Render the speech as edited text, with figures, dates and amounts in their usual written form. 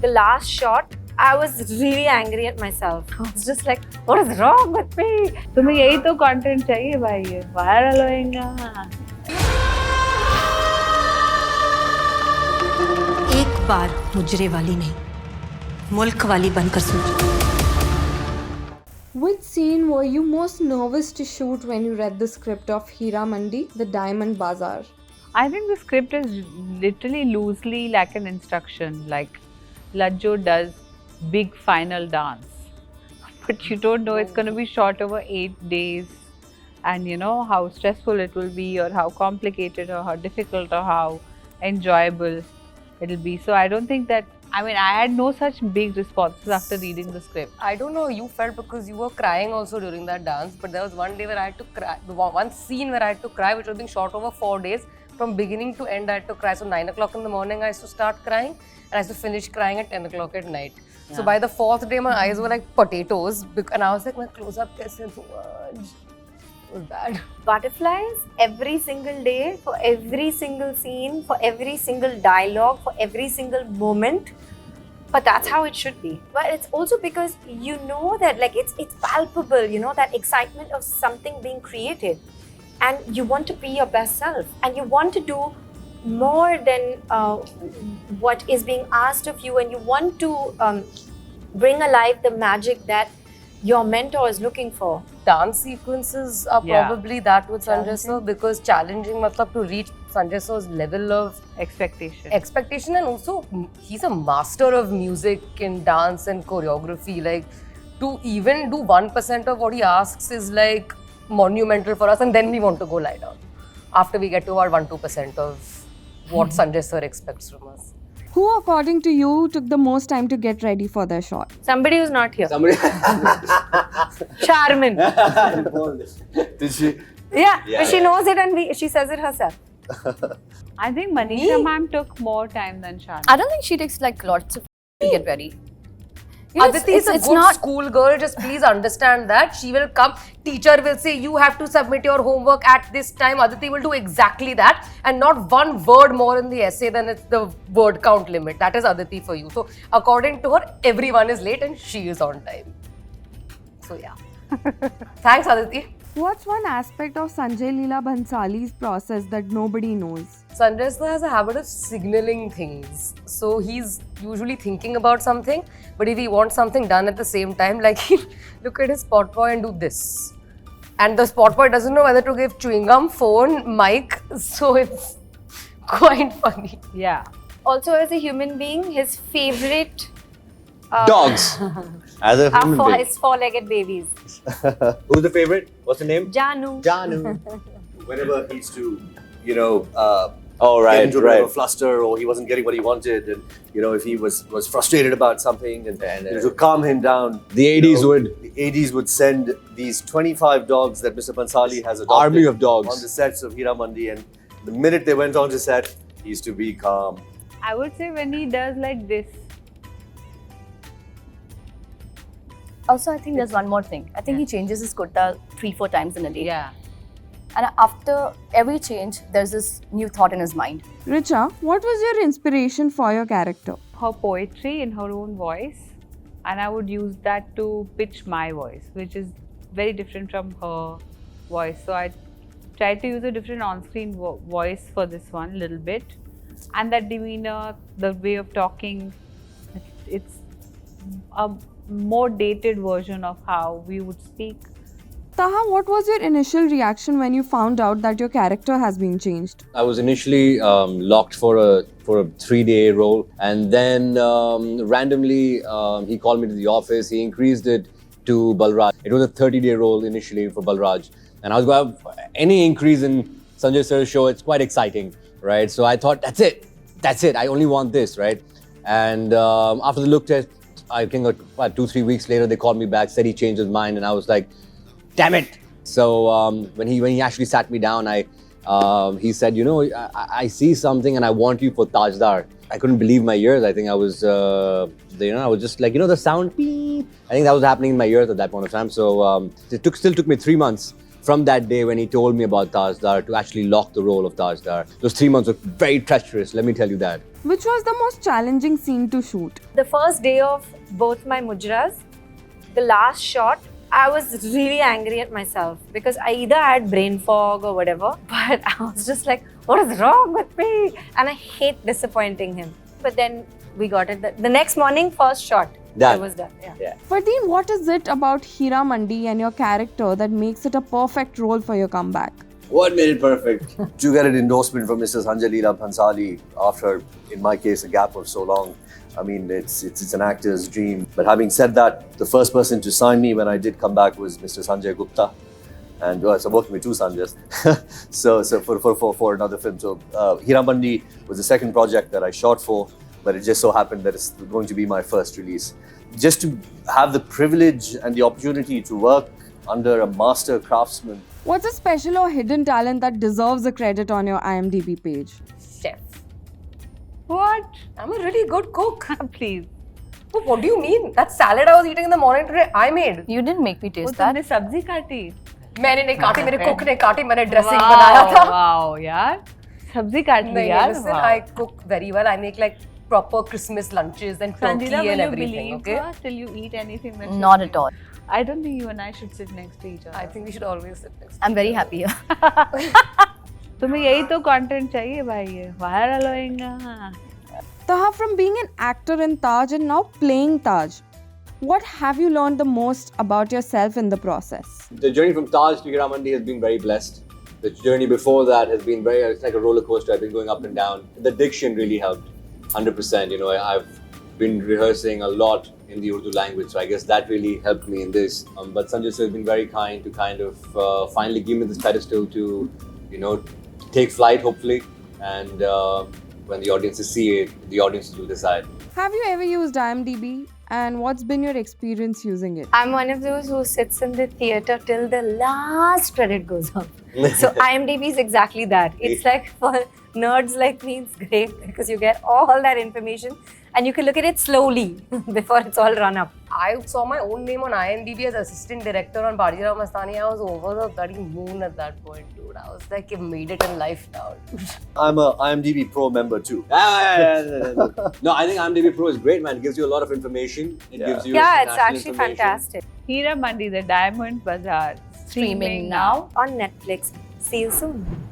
the last shot, I was really angry at myself. I was just like, what is wrong with me? तुम्हें यही तो content चाहिए भाई, ये viral होएगा. एक बार मुजरे वाली नहीं, मुल्क वाली बनकर सोचो. Which scene were you most nervous to shoot when you read the script of Heeramandi, the Diamond Bazaar? I think the script is literally loosely like an instruction, like Lajjo does big final dance, but you don't know it's going to be shot over 8 days, and you know how stressful it will be, or how complicated, or how difficult, or how enjoyable it'll be. So I don't think that, I mean, I had no such big responses after reading the script. I don't know how you felt because you were crying also during that dance, but there was one day where I had to cry, one scene where I had to cry, which was being shot over 4 days. From beginning to end, I had to cry. So 9 o'clock in the morning, I used to start crying, and I used to finish crying at 10 o'clock at night. Yeah. So by the 4th day, my eyes were like potatoes, and I was like, my close-up kaise hua? It was bad. Butterflies every single day, for every single scene, for every single dialogue, for every single moment. But that's how it should be. But it's also because you know that, like, it's palpable, you know, that excitement of something being created. And you want to be your best self, and you want to do more than what is being asked of you, and you want to bring alive the magic that your mentor is looking for. Dance sequences are probably that with Sanjay sir, because challenging matlab to reach Sanjay sir's level of expectation, and also he's a master of music and dance and choreography. Like, to even do 1% of what he asks is like monumental for us, and then we want to go lie down after we get to our 1-2% of what Sanjay sir expects from us. Who, according to you, took the most time to get ready for their shot? Somebody who's not here. Sharmin. Did she? Yeah, but she knows it, and she says it herself. I think Manisha ma'am took more time than Sharmin. I don't think she takes like lots of to get ready. You know, Aditi is a good school girl, just please understand that. She will come, teacher will say you have to submit your homework at this time. Aditi will do exactly that, and not one word more in the essay than it's the word count limit. That is Aditi for you. So according to her, everyone is late and she is on time. So yeah. Thanks, Aditi. What's one aspect of Sanjay Leela Bhansali's process that nobody knows? Sanjay sir has a habit of signaling things. So he's usually thinking about something, but if he wants something done at the same time, like he'll look at his spot boy and do this. And the spot boy doesn't know whether to give chewing gum, phone, mic. So it's quite funny. Yeah. Also, as a human being, his favorite Dogs. As a human being. his four-legged babies. Who's the favorite? What's the name? Janu. Janu. Whenever he used to, you know, Right, get into a bit of a fluster, or he wasn't getting what he wanted, and you know, if he was frustrated about something, and to calm him down, The ADs would send these 25 dogs that Mr. Bhansali has adopted, army of dogs, on the sets of Heeramandi, and the minute they went on to set, he used to be calm. I would say when he does like this. Also, I think there's one more thing. I think he changes his kurta 3-4 times in a day. Yeah. And after every change, there's this new thought in his mind. Richa, what was your inspiration for your character? Her poetry in her own voice, and I would use that to pitch my voice, which is very different from her voice. So I tried to use a different on-screen voice for this one a little bit, and that demeanor, the way of talking, it's a more dated version of how we would speak. Taha, what was your initial reaction when you found out that your character has been changed? I was initially locked for a 3-day role, and then randomly he called me to the office. He increased it to Balraj. It was a 30-day role initially for Balraj, and I was going to have any increase in Sanjay sir's show. It's quite exciting, right? So I thought, that's it. I only want this, right? And after the look test, I think 2-3 weeks later, they called me back, said he changed his mind, and I was like, damn it! So when he actually sat me down, he said, you know, I see something and I want you for Tajdar. I couldn't believe my ears. I think I was, I was just like, the sound, beep. I think that was happening in my ears at that point of time. So it still took me 3 months from that day when he told me about Tajdar to actually lock the role of Tajdar, those 3 months were very treacherous, let me tell you that. Which was the most challenging scene to shoot? The first day of both my mujras, the last shot, I was really angry at myself because I either had brain fog or whatever, but I was just like, what is wrong with me? And I hate disappointing him. But then we got it. The next morning, first shot, it was done. Yeah. Fardeen, what is it about Heeramandi and your character that makes it a perfect role for your comeback? What made it perfect? To get an endorsement from Mr. Sanjay Leela Bhansali after, in my case, a gap of so long. I mean, it's an actor's dream. But having said that, the first person to sign me when I did come back was Mr. Sanjay Gupta. And so I'm working with two Sanjays. so for another film. So Heeramandi was the second project that I shot for, but it just so happened that it's going to be my first release. Just to have the privilege and the opportunity to work under a master craftsman. What's a special or hidden talent that deserves a credit on your IMDb page? Chef. What? I'm a really good cook. Please. Oh, what do you mean? That salad I was eating in the morning today, I made. You didn't make me taste वो that. तुमने सब्जी काटी? मैंने नहीं काटी, मेरे cook ने काटी, मैंने dressing बनाया था. Wow, यार. सब्जी काट ली यार. Listen, I cook very well. I make like proper Christmas lunches and turkey Sanjeeda, and will everything. you Okay. believe her till you eat anything that Not at all. I don't think you and I should sit next to each other. I think we should always sit next. I'm very happy here. तुम्हें यही तो content चाहिए भाई ये viral होएगा. Taha, from being an actor in Taj and now playing Taj, what have you learned the most about yourself in the process? The journey from Taj to Heeramandi has been very blessed. The journey before that has been it's like a roller coaster. I've been going up and down. The diction really helped, 100%. You know, I've been rehearsing a lot in the Urdu language, so I guess that really helped me in this. But Sanjay sir has been very kind to kind of finally give me this pedestal to, you know, take flight hopefully, and when the audiences see it, the audiences will decide. Have you ever used IMDb? And what's been your experience using it? I'm one of those who sits in the theatre till the last credit goes up. So IMDb is exactly that. It's like for nerds like me, it's great because you get all that information and you can look at it slowly before it's all run up. I saw my own name on IMDb as assistant director on Aditi Rao Hydari. I was over the bloody moon at that point, dude. I was like, you made it in life now. I'm a IMDb Pro member too. No, I think IMDb Pro is great, man. It gives you a lot of information. It gives you it's national actually information. fantastic. Heeramandi, the Diamond Bazaar. Streaming now On Netflix. See you soon.